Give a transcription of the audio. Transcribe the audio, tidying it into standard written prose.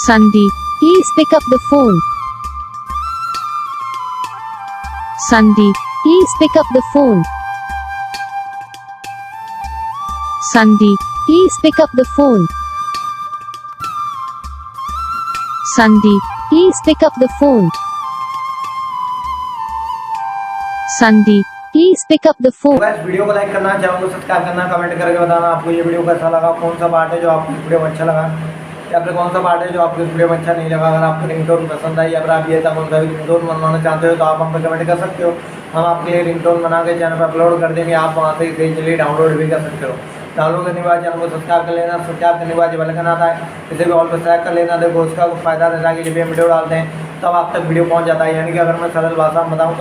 Sandeep, please pick up the phone. Sandeep, please pick up the phone. Sandeep, please pick up the phone. Sandeep, please pick up the phone. Sandeep, please pick up the phone. इस video को like करना, channel को subscribe करना, comment करके बताना आपको ये video कैसा लगा, कौन सा पार्ट है जो आपको वीडियो में अच्छा लगा या फिर कौन सा पार्ट है जो आपको वीडियो में अच्छा नहीं लगा। अगर आपको रिंगटोन पसंद आई या फिर आप ये कौन सा भी रिंगटोन बनवाना चाहते हो तो आप हम पर कमेंट कर सकते हो। हम आपके लिए रिंगटोन बना के चैनल पर अपलोड कर देंगे, आप वहाँ से इसे इजीली डाउनलोड भी कर सकते हो। डाउनलोड करने के बाद चैनल को सब्सक्राइब कर लेना, सब्सक्राइब करने के बाद जो बेल आइकन आता है इसे भी ऑल पर सेलेक्ट कर लेना। देखो उसका फायदा रहता है कि जब भी हम वीडियो डालते हैं तब आप तक वीडियो पहुँच जाता है। यानी कि अगर मैं सरल भाषा में बताऊँ